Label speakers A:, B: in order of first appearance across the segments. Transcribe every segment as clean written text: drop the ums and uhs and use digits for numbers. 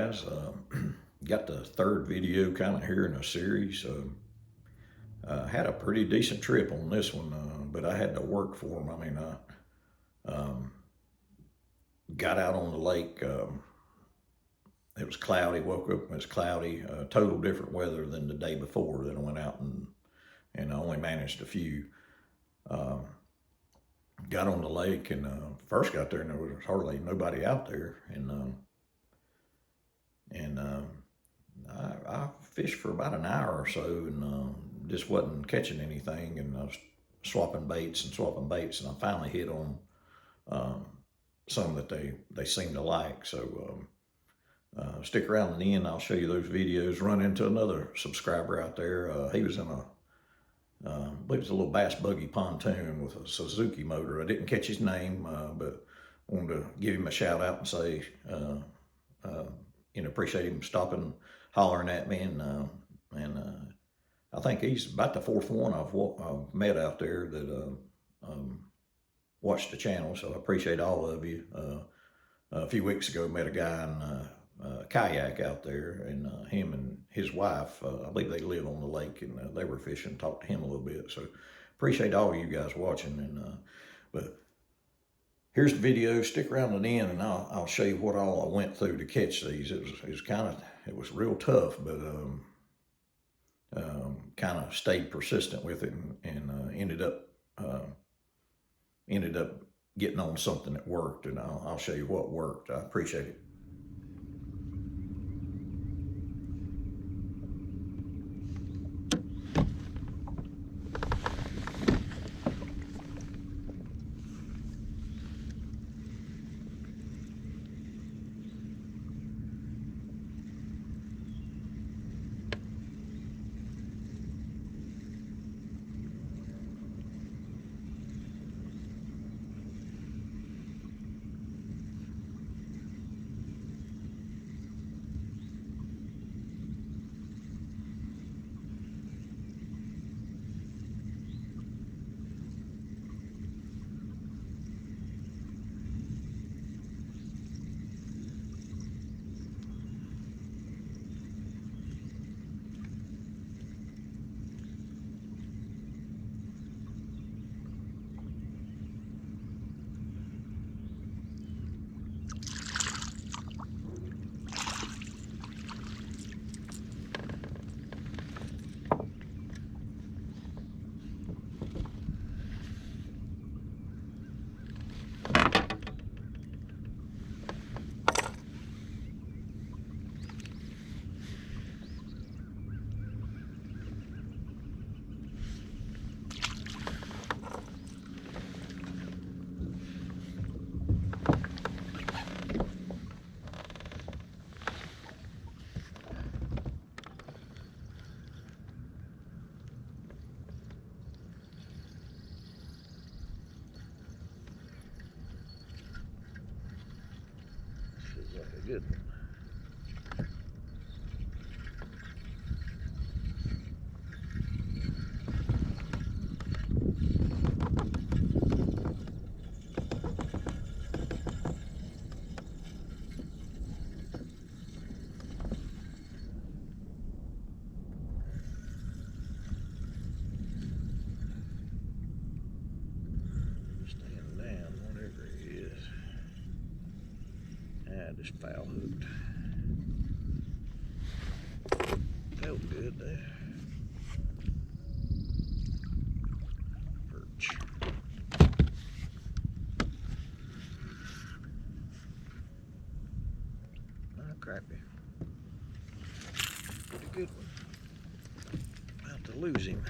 A: guys. Got the third video kind of here in a series. Had a pretty decent trip on this one, but I had to work for them. I mean, I got out on the lake. It was cloudy, woke up, it was cloudy, total different weather than the day before. Then I went out and I only managed a few. Got on the lake and first got there and there was hardly nobody out there. I fished for about an hour or so and just wasn't catching anything. And I was swapping baits, and I finally hit on some that they seem to like. So stick around to the end. I'll show you those videos. Run into another subscriber out there. He was in I believe it's a little bass buggy pontoon with a Suzuki motor. I didn't catch his name, but wanted to give him a shout out and say, appreciate him stopping, hollering at me, and I think he's about the fourth one I've met out there that watched the channel. So I appreciate all of you. A few weeks ago, met a guy in kayak out there, and him and his wife, I believe they live on the lake, and they were fishing. Talked to him a little bit. So appreciate all of you guys watching. And but here's the video. Stick around to the end, and I'll show you what all I went through to catch these. It was real tough, but kind of stayed persistent with it, and ended up getting on something that worked. And I'll show you what worked. I appreciate it. Like a good one. Stand down, whatever he is. Just foul hooked. Felt good there. Perch. Crappie. Pretty good one. About to lose him.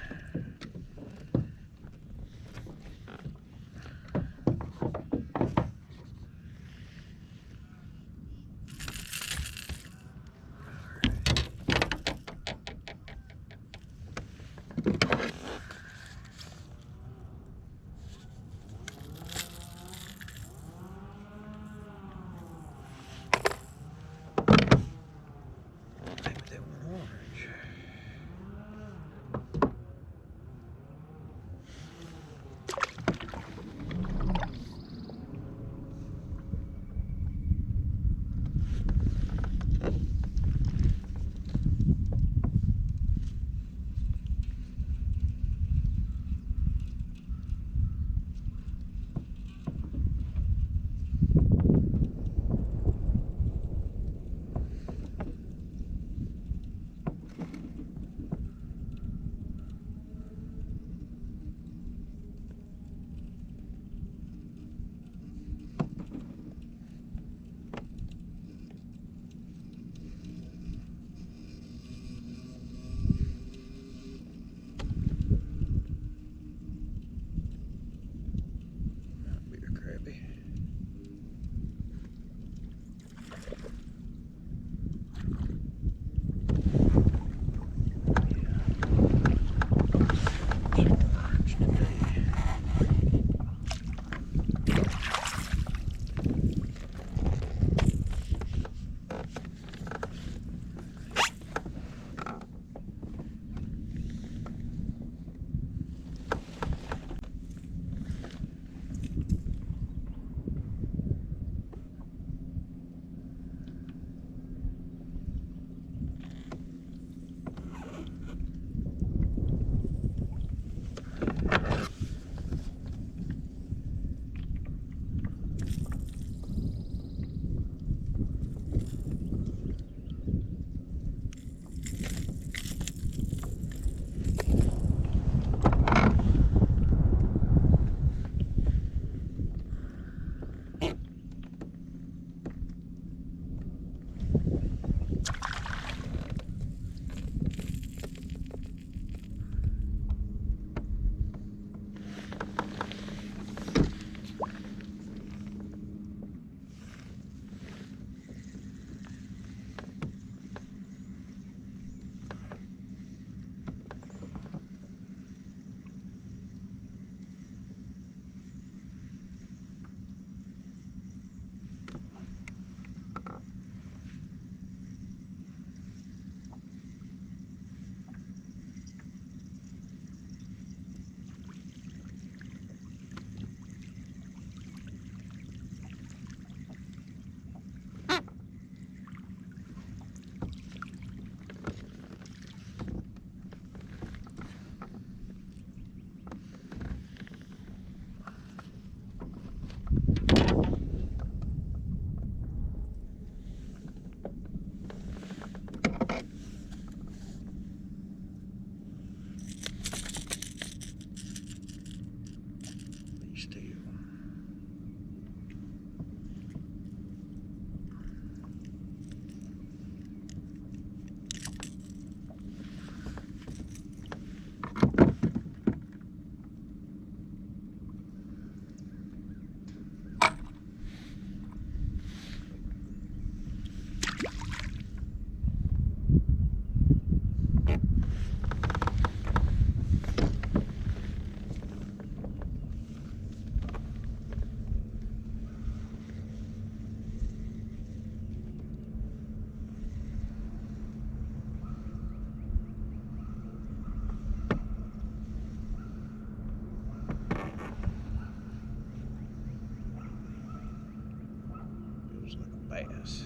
A: bass.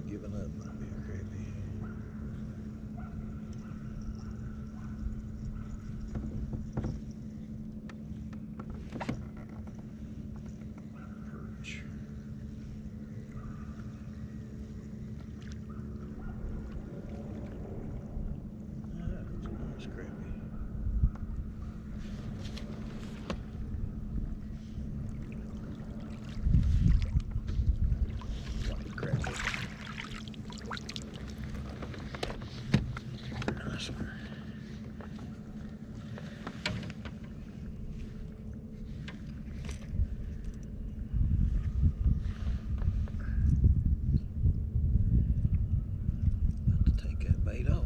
A: Giving up might be a crappie. Perch. That's a nice crappie. White crappie. Nice one. About to take that bait off.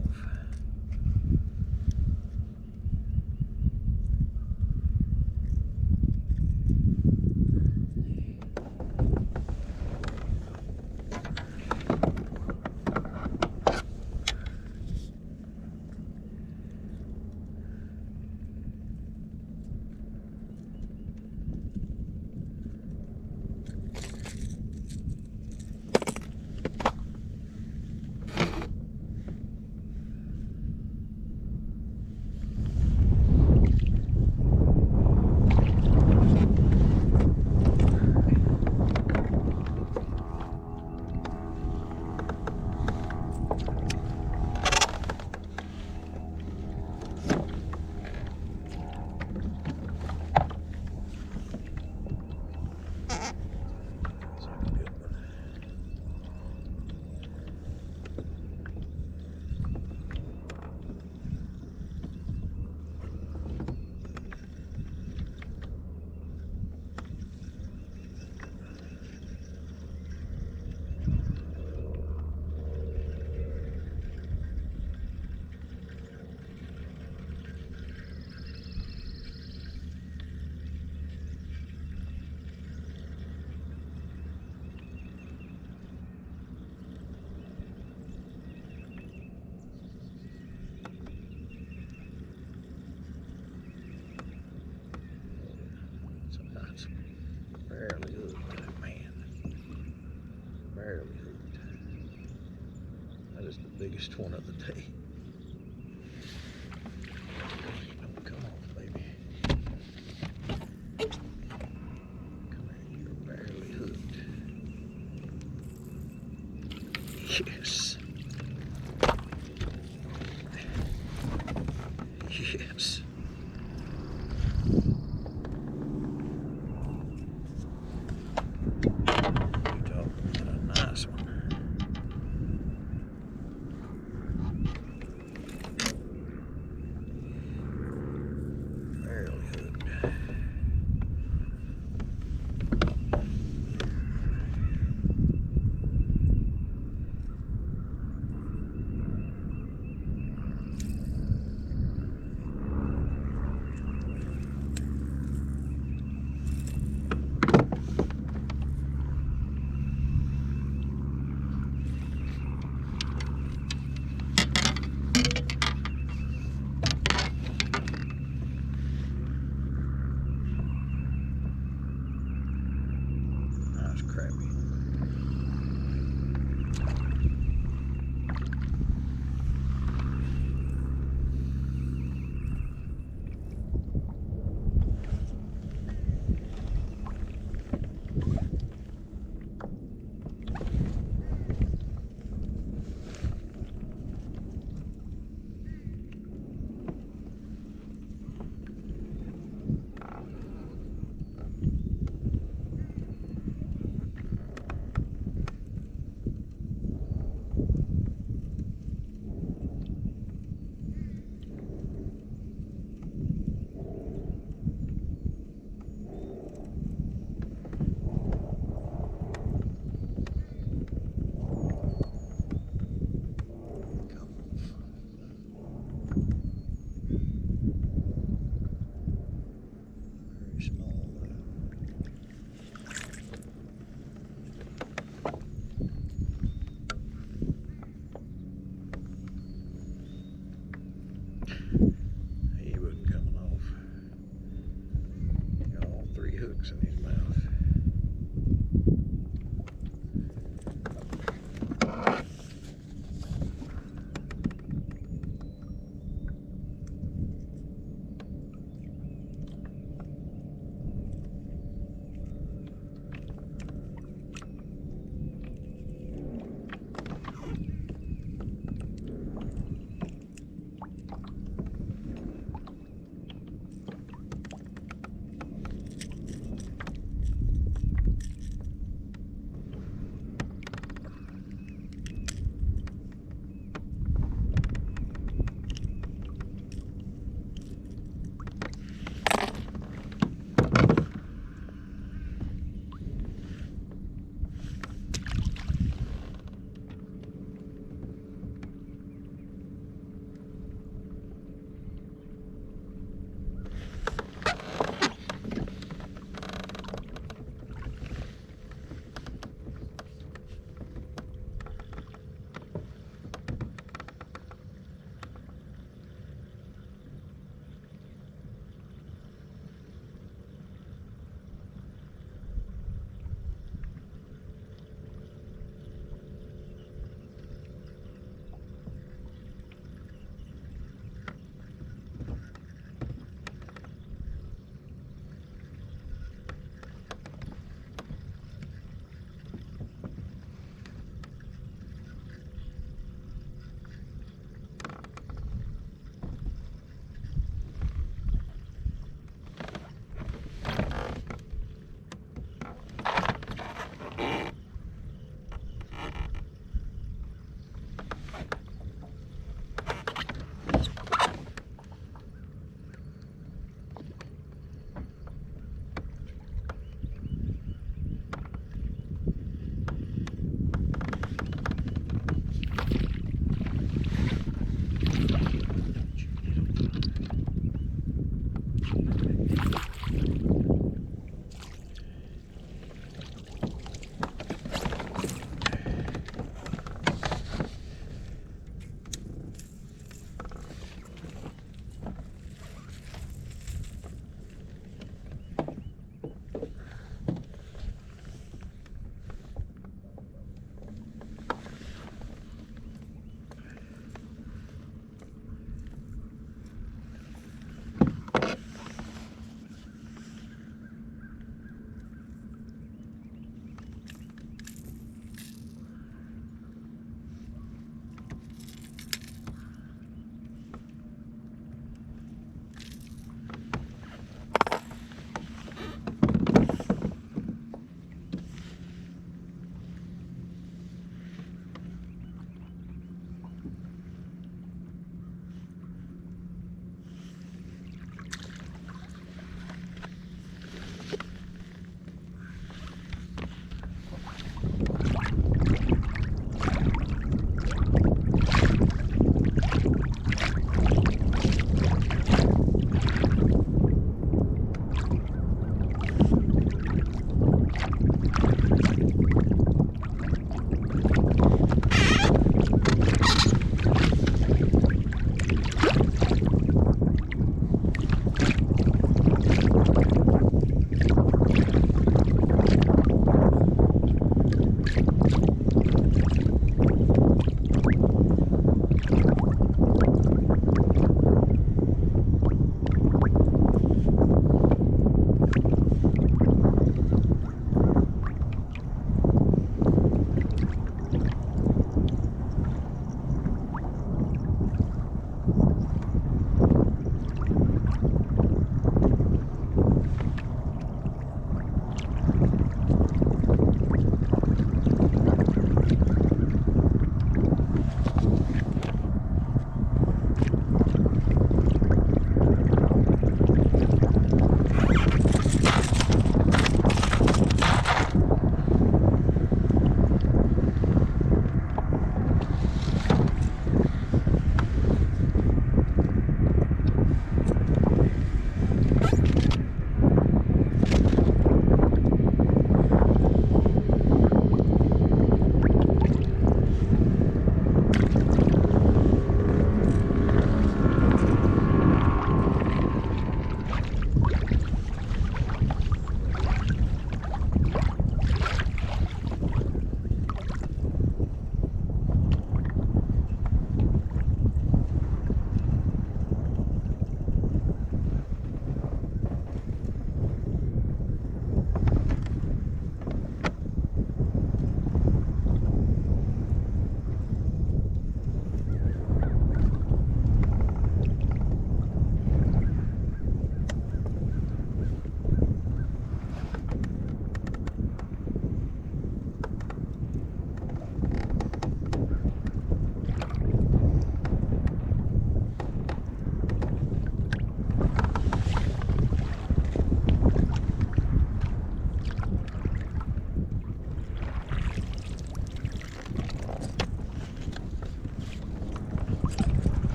A: Barely hooked, man. Barely hooked. That is the biggest one of the day. Oh, come on, baby. Come here, you're barely hooked. Yes. Yes.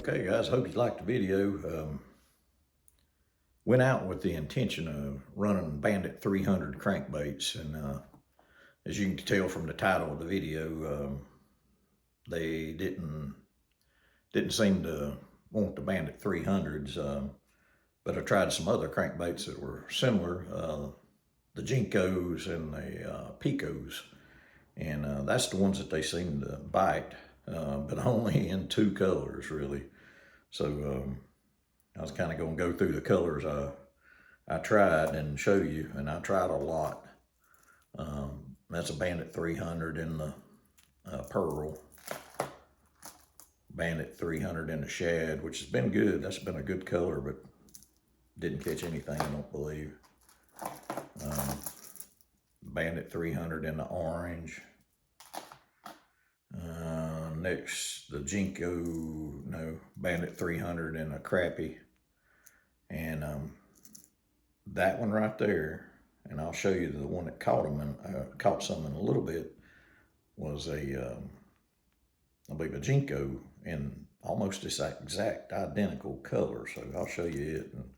A: Okay, guys, hope you liked the video. Went out with the intention of running Bandit 300 crankbaits, and as you can tell from the title of the video, they didn't seem to want the Bandit 300s, but I tried some other crankbaits that were similar, the Jenkos and the Picos, and that's the ones that they seem to bite, but only in 2 colors, really. So I was kind of going to go through the colors I tried and show you, and I tried a lot. That's a Bandit 300 in the Pearl, Bandit 300 in the Shad, which has been good. That's been a good color, but didn't catch anything, I don't believe. Bandit 300 in the Orange. Next, the Bandit 300 in a Crappie. And that one right there, and I'll show you the one that caught them and caught some in a little bit, was I believe a Jenko in almost this exact identical color. So I'll show you it, and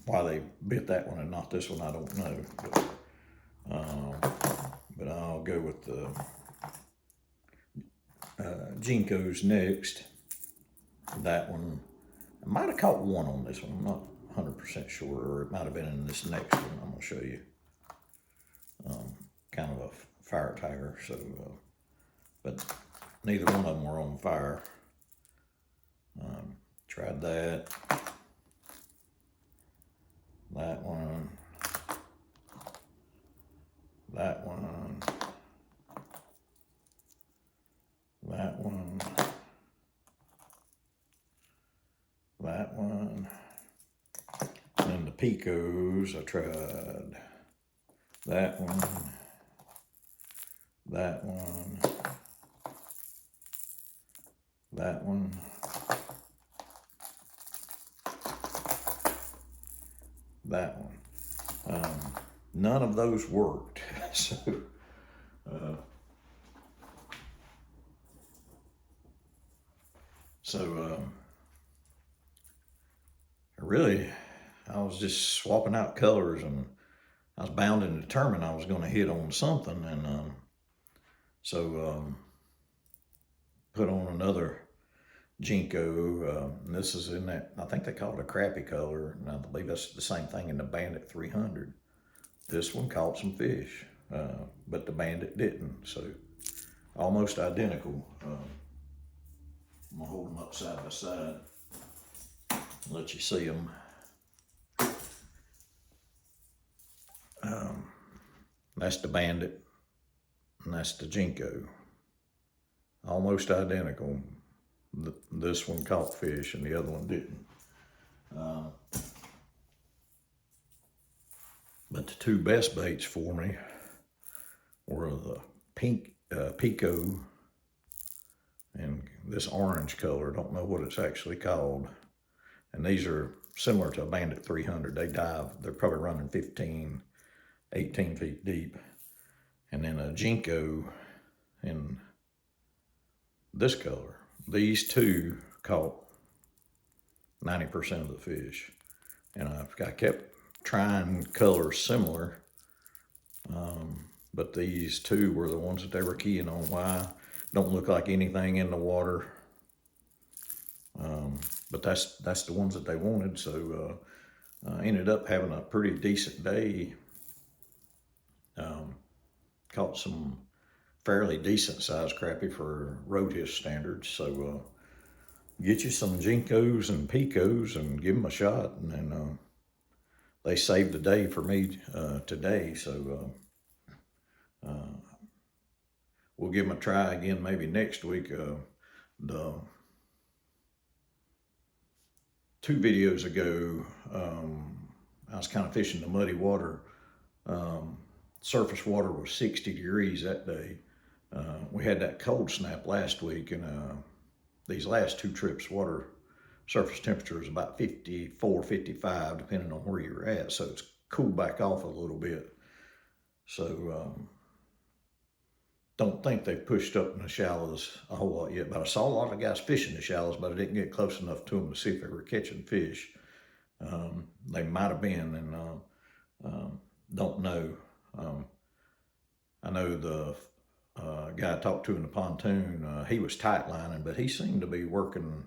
A: why they bit that one and not this one, I don't know. But I'll go with the Jenkos next. That one, I might have caught one on this one. I'm not 100% sure, or it might have been in this next one. I'm going to show you. Kind of a fire tiger, so, but neither one of them were on fire. Tried that. That one. That one. That one. That one. And then the Picos, I tried that one, that one, that one, that one. None of those worked. I was just swapping out colors, and I was bound and determined I was going to hit on something, and put on another Jenko. And this is in that, I think they call it a Crappie color, and I believe that's the same thing in the Bandit 300. This one caught some fish, but the Bandit didn't, so almost identical. I'm going to hold them up side by side, let you see them. That's the Bandit, and that's the Jenko. Almost identical. This one caught fish and the other one didn't. But the 2 best baits for me were the Pico and this orange color. Don't know what it's actually called. And these are similar to a Bandit 300. They dive, they're probably running 15, 18 feet deep. And then a Jenko in this color. These 2 caught 90% of the fish. And I kept trying colors similar, but these 2 were the ones that they were keying on. Why? Don't look like anything in the water. But that's the ones that they wanted, so I ended up having a pretty decent day. Caught some fairly decent sized crappie for Rhodhiss standards, so get you some Jenkos and Picos and give them a shot, and then they saved the day for me today, so we'll give them a try again maybe next week. The 2 videos ago, I was kind of fishing the muddy water. Surface water was 60 degrees that day. We had that cold snap last week, and these last 2 trips, surface temperature is about 54, 55, depending on where you're at. So it's cooled back off a little bit. So don't think they pushed up in the shallows a whole lot yet, but I saw a lot of guys fishing the shallows, but I didn't get close enough to them to see if they were catching fish. They might have been, and don't know. I know the guy I talked to in the pontoon, he was tight lining, but he seemed to be working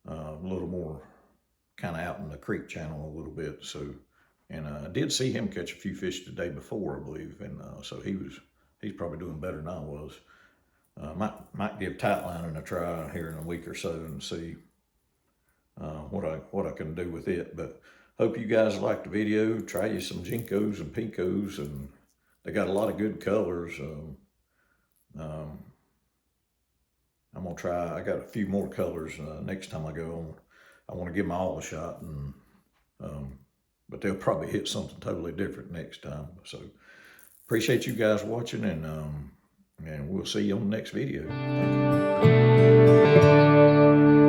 A: a little more kind of out in the creek channel a little bit. So, and I did see him catch a few fish the day before, I believe, and so he's probably doing better than I was. Might give tight lining a try here in a week or so and see what I can do with it. But hope you guys liked the video. Try you some Jenkos and Picos, and they got a lot of good colors. I'm gonna try. I got a few more colors next time I go. I want to give them all a shot, and but they'll probably hit something totally different next time. So appreciate you guys watching, and we'll see you on the next video. Thank you.